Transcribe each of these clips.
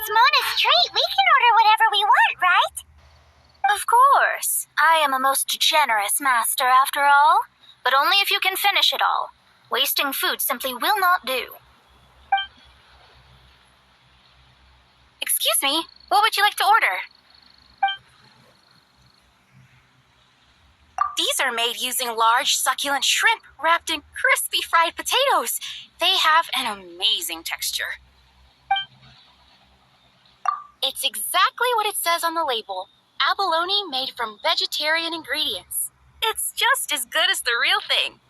it's Mona's treat, we can order whatever we want, right? Of course. I am a most generous master, after all. But only if you can finish it all. Wasting food simply will not do. Excuse me, what would you like to order? These are made using large, succulent shrimp wrapped in crispy fried potatoes. They have an amazing texture. It's exactly what it says on the label. Abalone made from vegetarian ingredients. It's just as good as the real thing.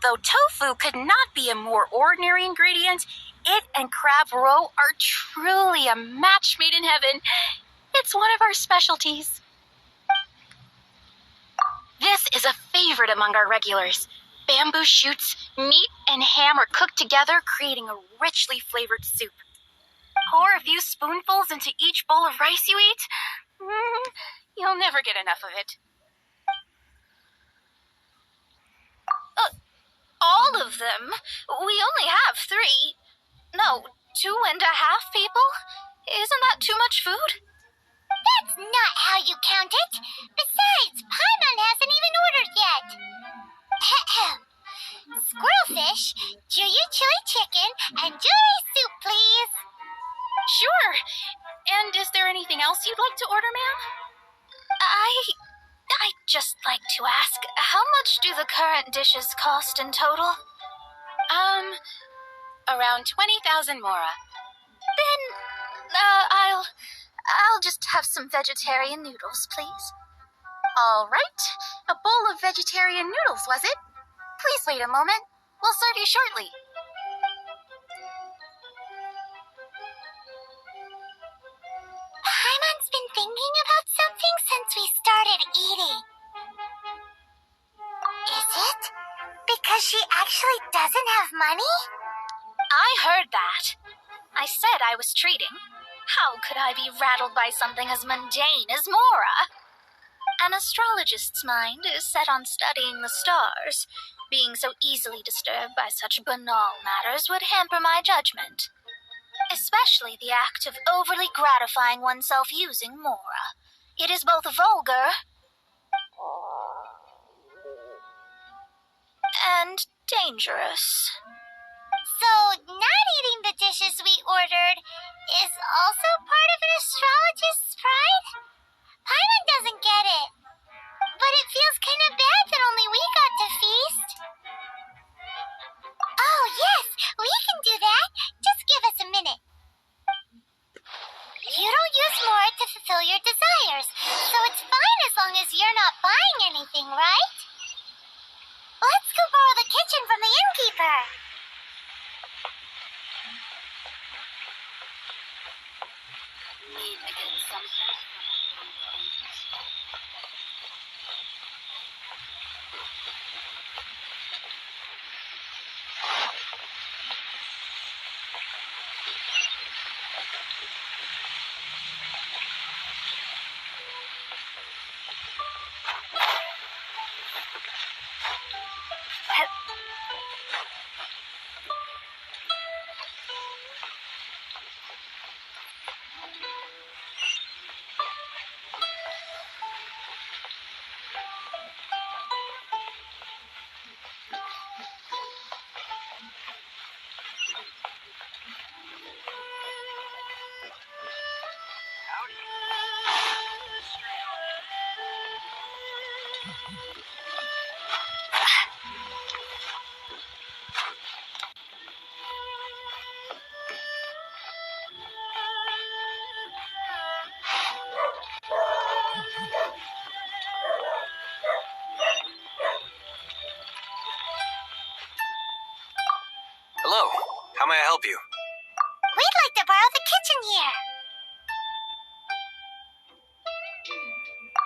Though tofu could not be a more ordinary ingredient, it and crab roe are truly a match made in heaven. It's one of our specialties. This is a favorite among our regulars. Bamboo shoots, meat, and ham are cooked together, creating a richly flavored soup. Pour a few spoonfuls into each bowl of rice you eat. You'll never get enough of it. All of them? We only have 3. No, 2.5 people? Isn't that too much food? That's not how you count it. Besides, Paimon hasn't even ordered yet. Squirrelfish, Juyu chili chicken, and jewelry soup, please. Sure. And is there anything else you'd like to order, ma'am? I'd just like to ask, how much do the current dishes cost in total? Around 20,000 mora. Then, I'll just have some vegetarian noodles, please. All right. A bowl of vegetarian noodles, was it? Please wait a moment. We'll serve you shortly. Paimon's been thinking about something since we started eating. Is it because she actually doesn't have money? I heard that. I said I was treating. How could I be rattled by something as mundane as Mora? An astrologist's mind is set on studying the stars. Being so easily disturbed by such banal matters would hamper my judgment. Especially the act of overly gratifying oneself using Mora. It is both vulgar and dangerous. So, not eating the dishes we ordered is also part of an astrologist's pride? Paimon doesn't get it. But it feels kind of bad that only we got to feast. Oh, yes, we can do that. Just give us a minute. You don't use more to fulfill your desires, so it's fine as long as you're not buying anything, right? Let's go borrow the kitchen from the innkeeper. Hello, how may I help you? We'd like to borrow the kitchen here.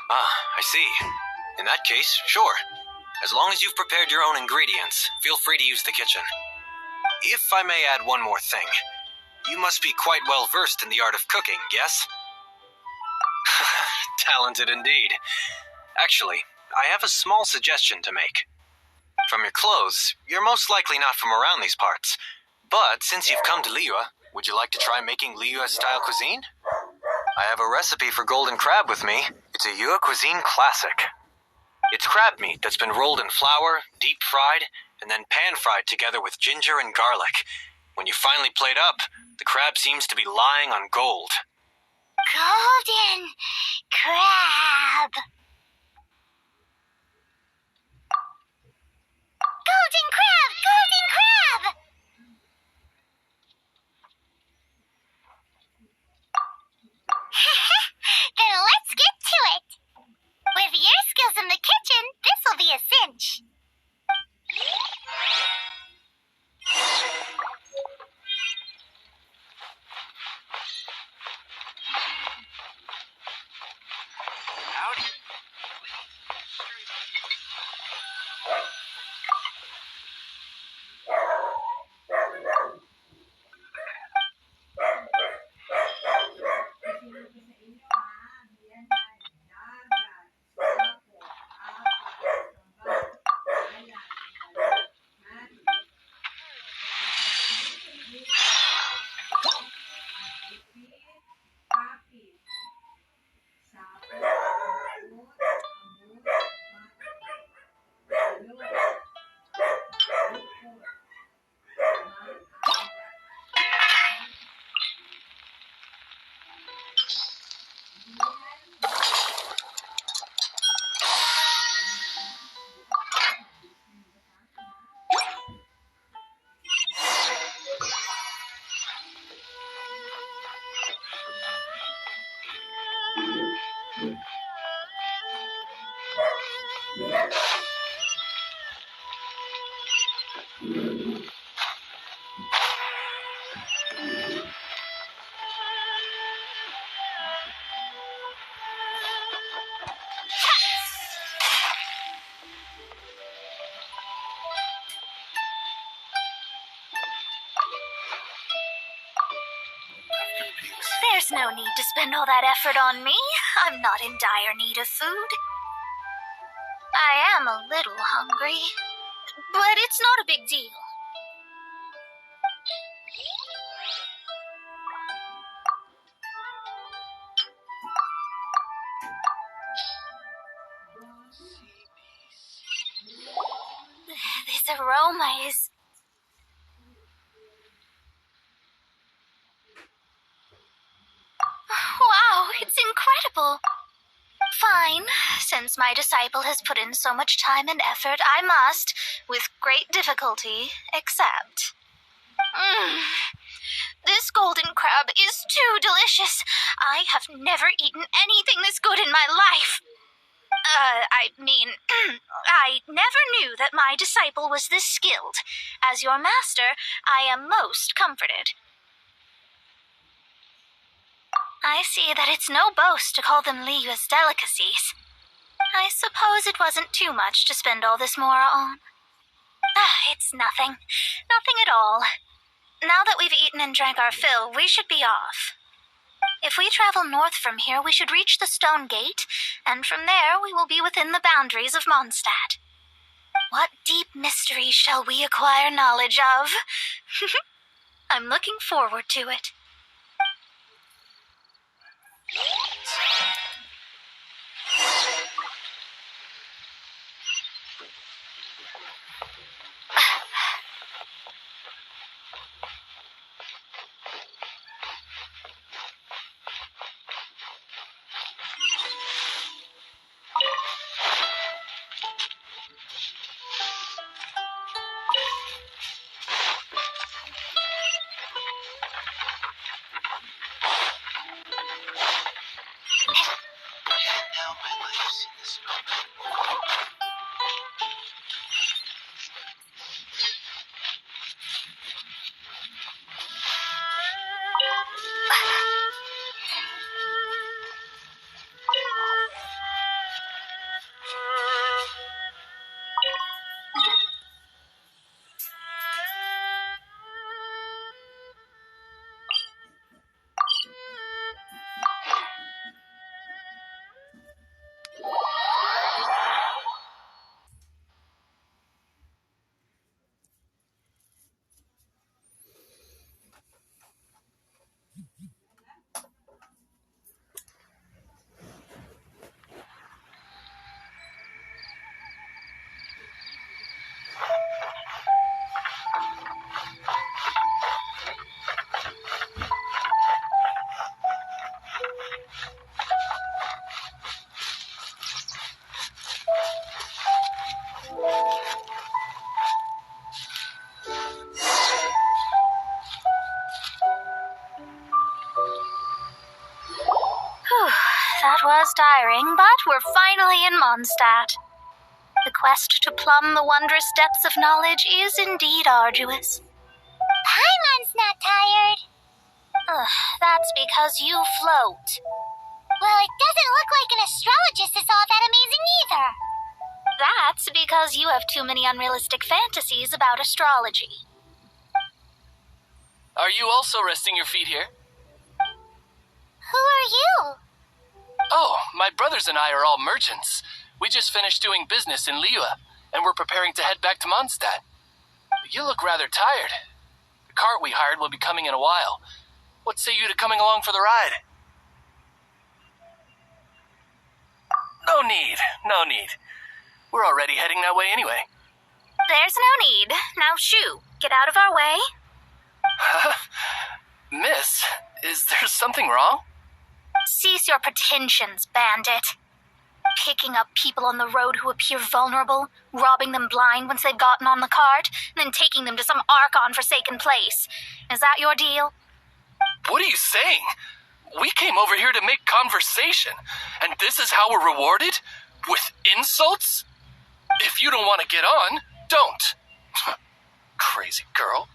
Ah, I see. In that case, sure. As long as you've prepared your own ingredients, feel free to use the kitchen. If I may add one more thing, you must be quite well versed in the art of cooking, yes? Talented indeed. Actually, I have a small suggestion to make. From your clothes, you're most likely not from around these parts. But since you've come to Liyue, Would you like to try making Liyue-style cuisine? I have a recipe for golden crab with me. It's a Yue cuisine classic. It's crab meat that's been rolled in flour, deep fried, and then pan-fried together with ginger and garlic. When you finally plate up, the crab seems to be lying on gold. Golden crab. Golden crab! Golden crab! Then let's get to it. With your skills in the kitchen, this'll be a cinch. Howdy. There's no need to spend all that effort on me. I'm not in dire need of food. I am a little hungry, but it's not a big deal. This aroma is... Wow, it's incredible. Fine. Since my disciple has put in so much time and effort, I must, with great difficulty, accept. This golden crab is too delicious. I have never eaten anything this good in my life. I never knew that my disciple was this skilled. As your master, I am most comforted. I see that it's no boast to call them Liyue's delicacies. I suppose it wasn't too much to spend all this mora on. It's nothing. Nothing at all. Now that we've eaten and drank our fill, we should be off. If we travel north from here, we should reach the Stone Gate, and from there we will be within the boundaries of Mondstadt. What deep mysteries shall we acquire knowledge of? I'm looking forward to it. that was tiring, but we're finally in Mondstadt. The quest to plumb the wondrous depths of knowledge is indeed arduous. Paimon's not tired. That's because you float. Well, it doesn't look like an astrologist is all that amazing either. That's because you have too many unrealistic fantasies about astrology. Are you also resting your feet here? Who are you? Oh, my brothers and I are all merchants. We just finished doing business in Liyue, and we're preparing to head back to Mondstadt. You look rather tired. The cart we hired will be coming in a while. What say you to coming along for the ride? No need. We're already heading that way anyway. There's no need. Now shoo, get out of our way. Miss, is there something wrong? Cease your pretensions, bandit. Picking up people on the road who appear vulnerable, robbing them blind once they've gotten on the cart, and then taking them to some Archon-forsaken place. Is that your deal? What are you saying? We came over here to make conversation, and this is how we're rewarded? With insults? If you don't want to get on, don't. Crazy girl.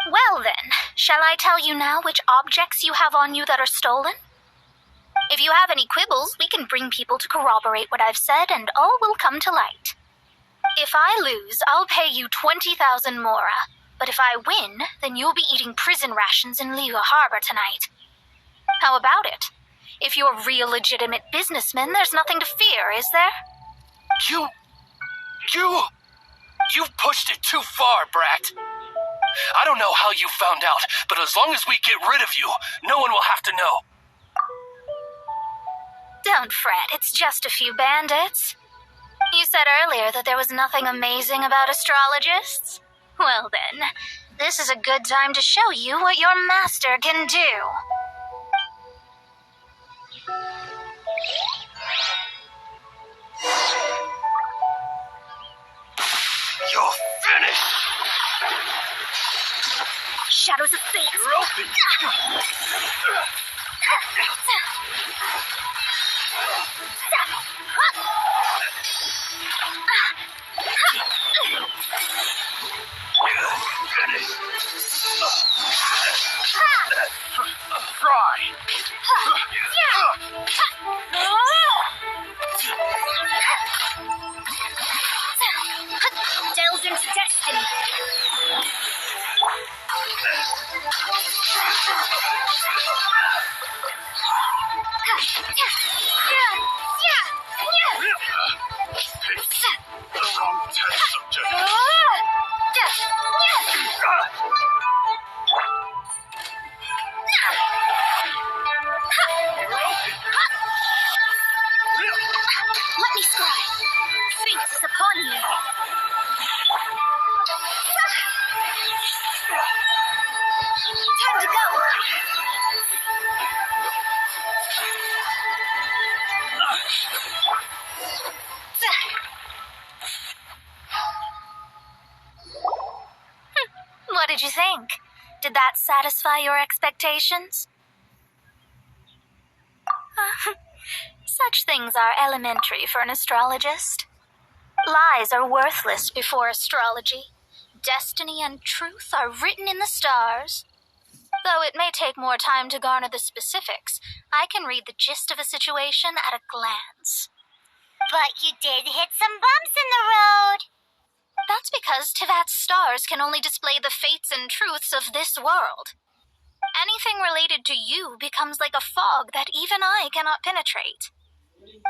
Well then, shall I tell you now which objects you have on you that are stolen? If you have any quibbles, we can bring people to corroborate what I've said, and all will come to light. If I lose, I'll pay you 20,000 mora. But if I win, then you'll be eating prison rations in Liyue Harbor tonight. How about it? If you're real legitimate businessmen, there's nothing to fear, is there? You've pushed it too far, Brat. I don't know how you found out, but as long as we get rid of you, no one will have to know. Don't fret, it's just a few bandits. You said earlier that there was nothing amazing about astrologists? Well then, this is a good time to show you what your master can do. You're finished! Shadows of fate! You're open! Delve into destiny. The wrong test subject. Let me scry. Sphinx is upon you. Time to go. What did you think? Did that satisfy your expectations? Such things are elementary for an astrologist. Lies are worthless before astrology. Destiny and truth are written in the stars. Though it may take more time to garner the specifics, I can read the gist of a situation at a glance. But you did hit some bumps in the road. That's because Teyvat's stars can only display the fates and truths of this world. Anything related to you becomes like a fog that even I cannot penetrate.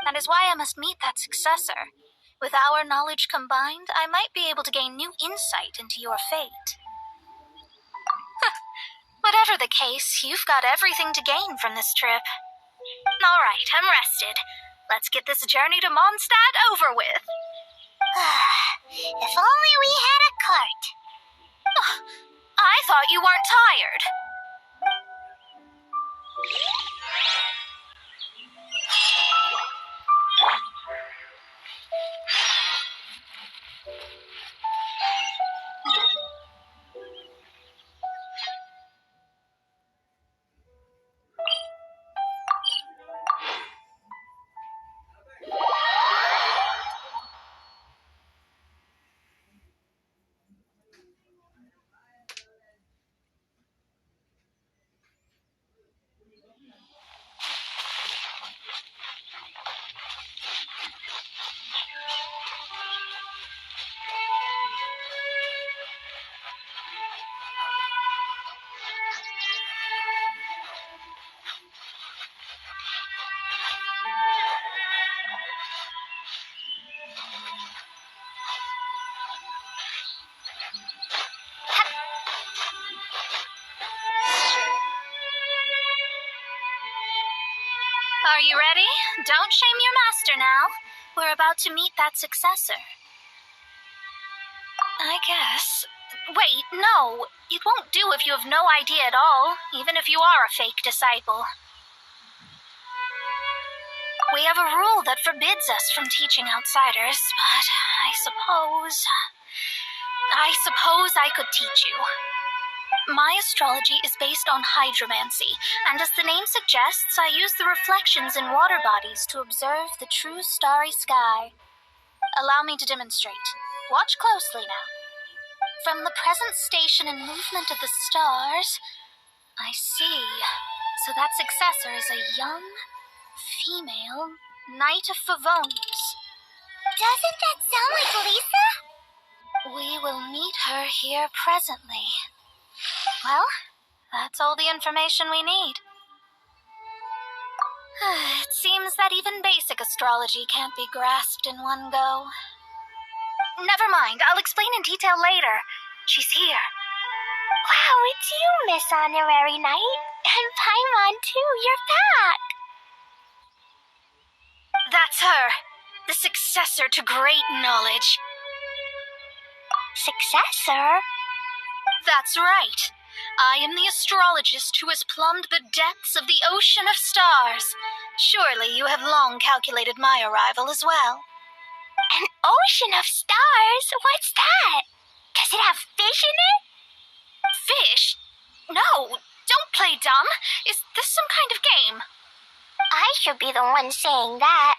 That is why I must meet that successor. With our knowledge combined, I might be able to gain new insight into your fate. Whatever the case, you've got everything to gain from this trip. All right, I'm rested. Let's get this journey to Mondstadt over with. If only we had a cart. I thought you weren't tired. you ready? Don't shame your master now. We're about to meet that successor. I guess. Wait, no. It won't do if you have no idea at all, even if you are a fake disciple. We have a rule that forbids us from teaching outsiders, but I suppose I could teach you. My astrology is based on hydromancy, and as the name suggests, I use the reflections in water bodies to observe the true starry sky. Allow me to demonstrate. Watch closely now. From the present station and movement of the stars, I see. So that successor is a young, female Knight of Favonius. Doesn't that sound like Lisa? We will meet her here presently. Well, that's all the information we need. It seems that even basic astrology can't be grasped in one go. Never mind, I'll explain in detail later. She's here. Wow, it's you, Miss Honorary Knight. And Paimon, too. You're back. That's her. The successor to great knowledge. Successor? That's right. I am the astrologist who has plumbed the depths of the ocean of stars. Surely you have long calculated my arrival as well. An ocean of stars? What's that? Does it have fish in it? Fish? No, don't play dumb. Is this some kind of game? I should be the one saying that.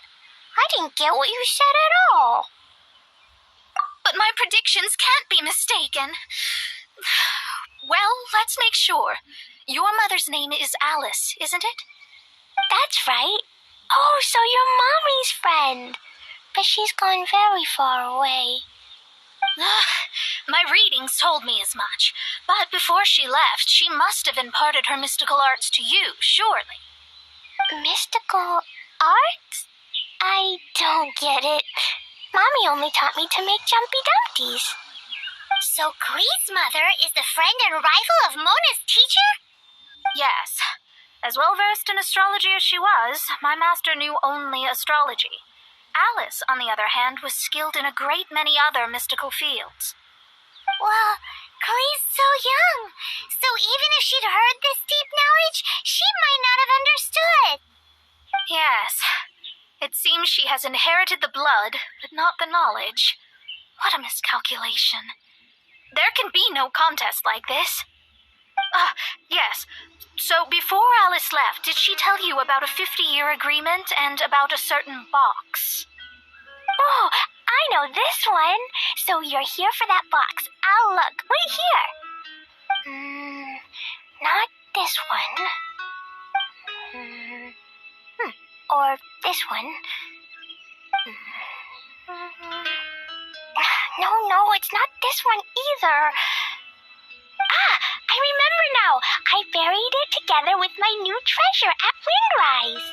I didn't get what you said at all. But my predictions can't be mistaken. Well, let's make sure. Your mother's name is Alice, isn't it? That's right. Oh, so you're Mommy's friend. But she's gone very far away. My readings told me as much. But before she left, she must have imparted her mystical arts to you, surely. Mystical arts? I don't get it. Mommy only taught me to make jumpy dumpties. So Klee's mother is the friend and rival of Mona's teacher? Yes. As well versed in astrology as she was, my master knew only astrology. Alice, on the other hand, was skilled in a great many other mystical fields. Well, Klee's so young, so even if she'd heard this deep knowledge, she might not have understood. Yes. It seems she has inherited the blood, but not the knowledge. What a miscalculation. There can be no contest like this. Yes. So before Alice left, did she tell you about a 50-year agreement and about a certain box? Oh, I know this one. So you're here for that box. I'll look. Right here. Not this one. Or this one. No, it's not this one either. I remember now. I buried it together with my new treasure at Windrise.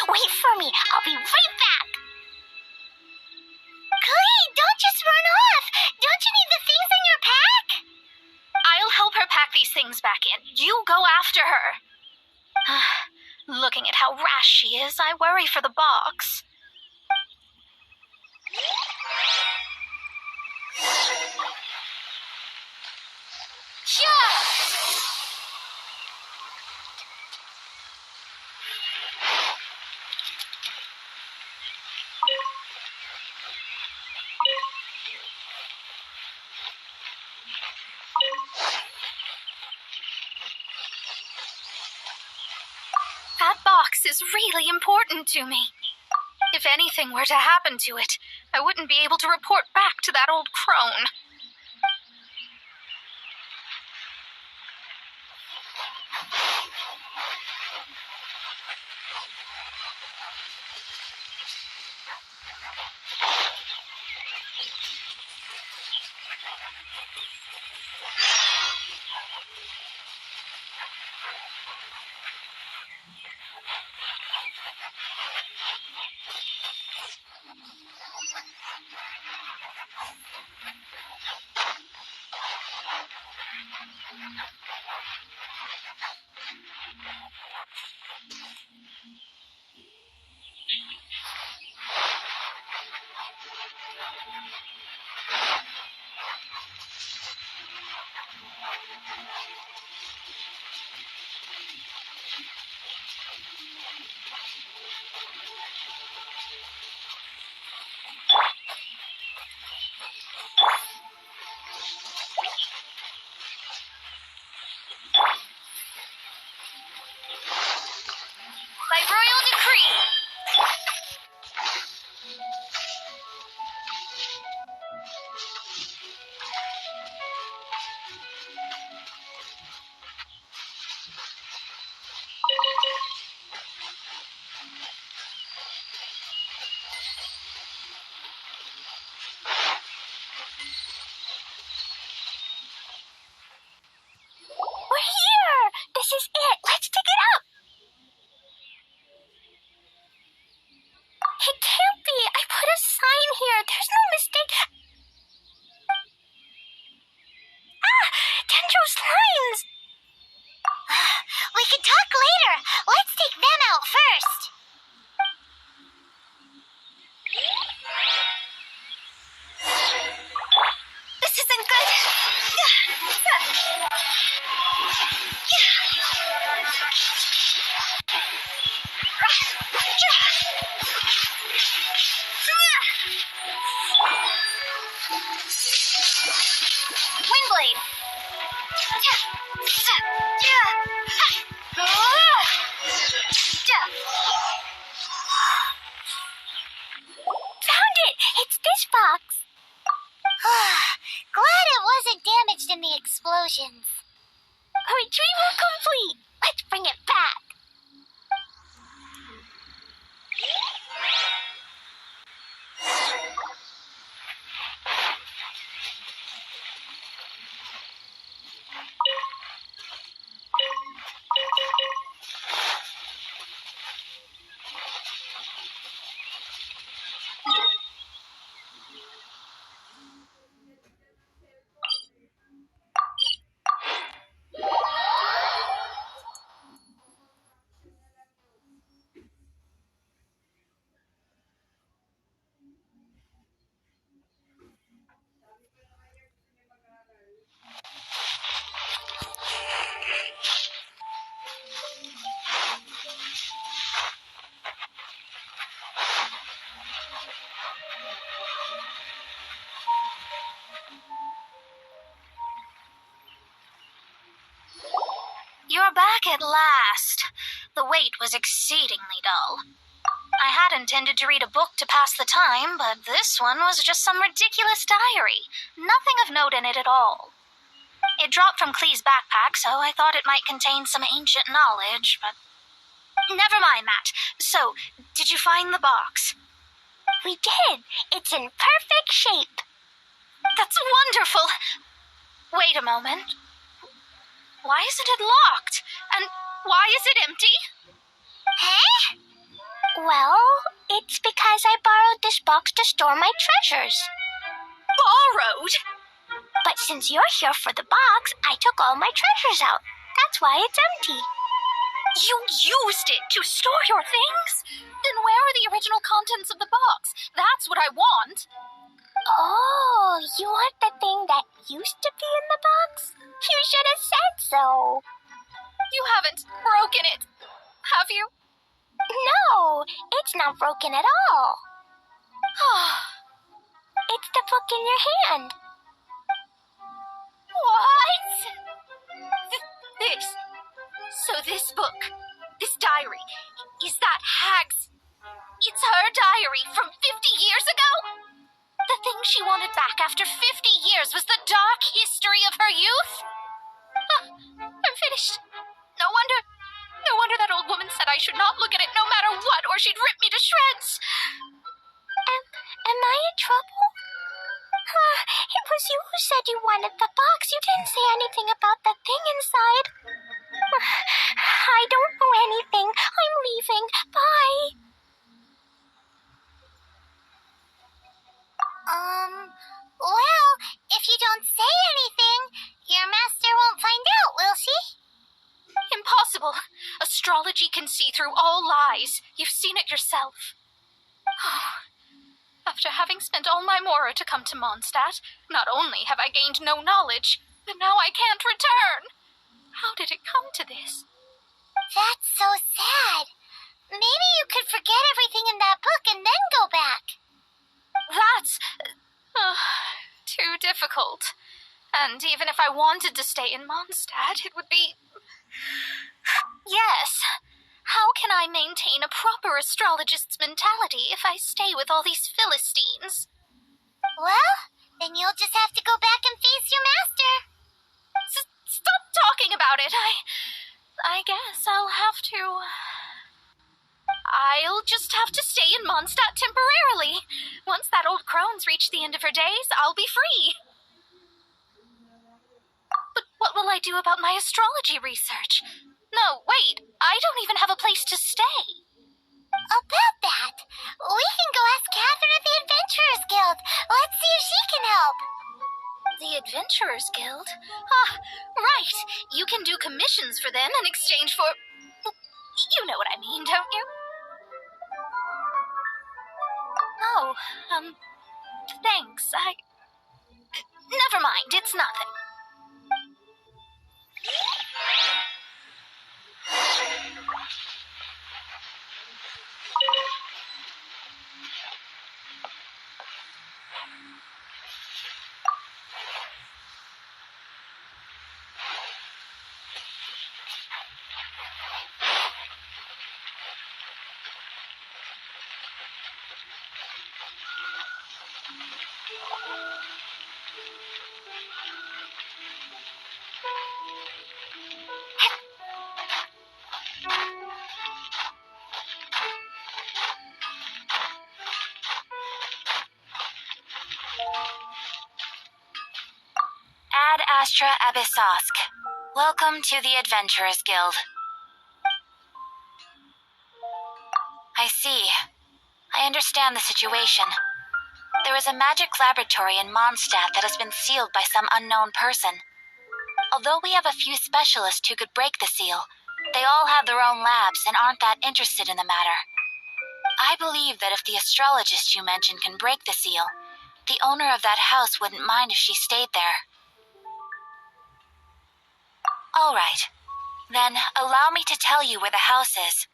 Wait for me. I'll be right back. Klee, don't just run off. Don't you need the things in your pack? I'll help her pack these things back in. You go after her. Looking at how rash she is, I worry for the box. That box is really important to me. If anything were to happen to it, I wouldn't be able to report back to that old crone. by royal decree. We're here! This is it! Let's dig it up! It can't be! I put a sign here! There's no mistake! Ah! Dendro's lines! We can talk later! Let's take them out first! This isn't good! Windblade. Found it! It's this box! Glad it wasn't damaged in the explosions. Retrieval complete! Let's bring it back! You're back at last. The wait was exceedingly dull. I had intended to read a book to pass the time, but this one was just some ridiculous diary. Nothing of note in it at all. It dropped from Klee's backpack, so I thought it might contain some ancient knowledge, but... Never mind that. So, did you find the box? We did! It's in perfect shape! That's wonderful! Wait a moment. Why isn't it locked? And why is it empty? Huh? Well, it's because I borrowed this box to store my treasures. Borrowed? But since you're here for the box, I took all my treasures out. That's why it's empty. You used it to store your things? Then where are the original contents of the box? That's what I want. Oh, you want the thing that used to be in the box? You should have said so. You haven't broken it, have you? No, it's not broken at all. It's the book in your hand. What? This. So this book, this diary, is that Hag's? It's her diary from 50 years ago? The thing she wanted back after 50 years was the dark history of her youth? I'm finished. No wonder that old woman said I should not look at it no matter what, or she'd rip me to shreds. Am I in trouble? It was you who said you wanted the box. You didn't say anything about the thing inside. I don't know anything. I'm leaving. Bye. Well, if you don't say anything, your master won't find out, will she? Impossible. Astrology can see through all lies. You've seen it yourself. After having spent all my mora to come to Mondstadt, not only have I gained no knowledge, but now I can't return. How did it come to this? That's so sad. Maybe you could forget everything in that book and then go back. That's too difficult. And even if I wanted to stay in Mondstadt, it would be... Yes. How can I maintain a proper astrologist's mentality if I stay with all these Philistines? Well, then you'll just have to go back and face your master. Stop talking about it. I guess I'll have to... I'll just have to stay in Mondstadt temporarily. Once that old crone's reached the end of her days, I'll be free. But what will I do about my astrology research? No, wait, I don't even have a place to stay. About that, we can go ask Catherine at the Adventurers Guild. Let's see if she can help. The Adventurers Guild? Ah, right. You can do commissions for them in exchange for... You know what I mean, don't you? Oh, thanks. Never mind, it's nothing. Ad Astra Abyssosque. Welcome to the Adventurers Guild. I see. I understand the situation. There is a magic laboratory in Mondstadt that has been sealed by some unknown person. Although we have a few specialists who could break the seal, they all have their own labs and aren't that interested in the matter. I believe that if the astrologist you mentioned can break the seal, the owner of that house wouldn't mind if she stayed there. All right. Then allow me to tell you where the house is.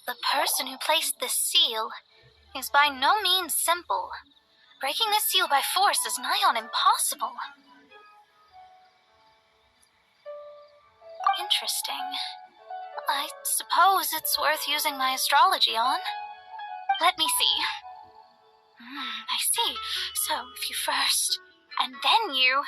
The person who placed this seal is by no means simple. Breaking this seal by force is nigh on impossible. Interesting. I suppose it's worth using my astrology on. Let me see. I see. So if you first, and then you...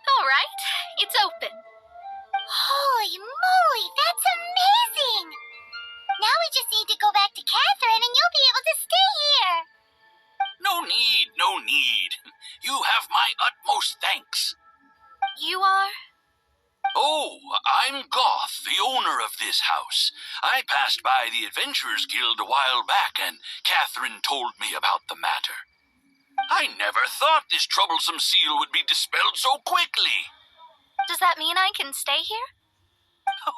All right, it's open. Holy moly, that's amazing! Now we just need to go back to Catherine and you'll be able to stay here. No need, no need. You have my utmost thanks. You are? Oh, I'm Goth, the owner of this house. I passed by the Adventurers Guild a while back, and Catherine told me about the matter. I never thought this troublesome seal would be dispelled so quickly. Does that mean I can stay here?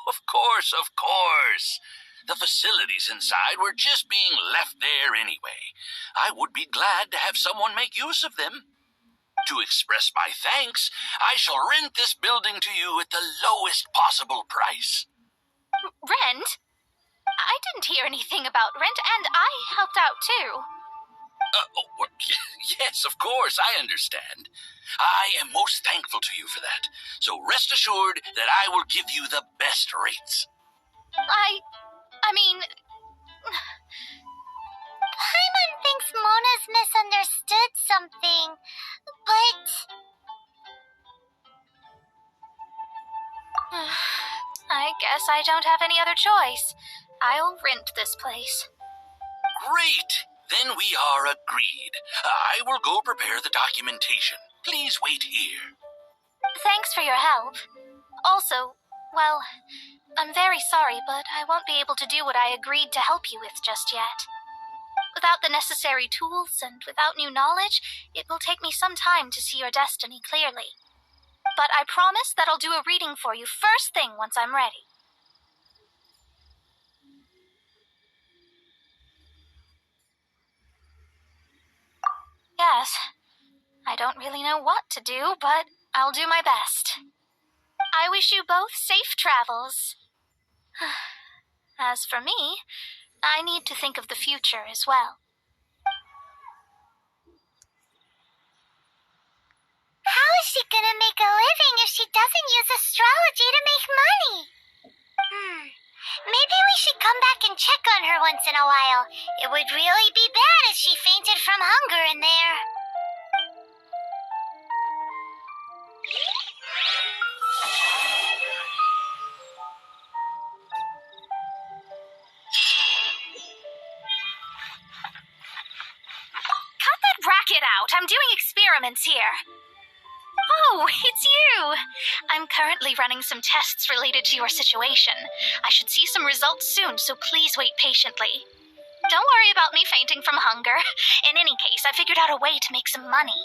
Of course, of course. The facilities inside were just being left there anyway. I would be glad to have someone make use of them. To express my thanks, I shall rent this building to you at the lowest possible price. Rent? I didn't hear anything about rent, and I helped out too. Yes, of course, I understand. I am most thankful to you for that. So rest assured that I will give you the best rates. I mean... Paimon thinks Mona's misunderstood something, but... I guess I don't have any other choice. I'll rent this place. Great! Then we are agreed. I will go prepare the documentation. Please wait here. Thanks for your help. Also, well, I'm very sorry, but I won't be able to do what I agreed to help you with just yet. Without the necessary tools and without new knowledge, it will take me some time to see your destiny clearly. But I promise that I'll do a reading for you first thing once I'm ready. Yes, I don't really know what to do, but I'll do my best. I wish you both safe travels. As for me, I need to think of the future as well. How is she gonna make a living if she doesn't use astrology to make money? Maybe we should come back and check on her once in a while. It would really be bad if she fainted from hunger in there. Cut that racket out! I'm doing experiments here. Oh, it's you! I'm currently running some tests related to your situation. I should see some results soon, so please wait patiently. Don't worry about me fainting from hunger. In any case, I figured out a way to make some money.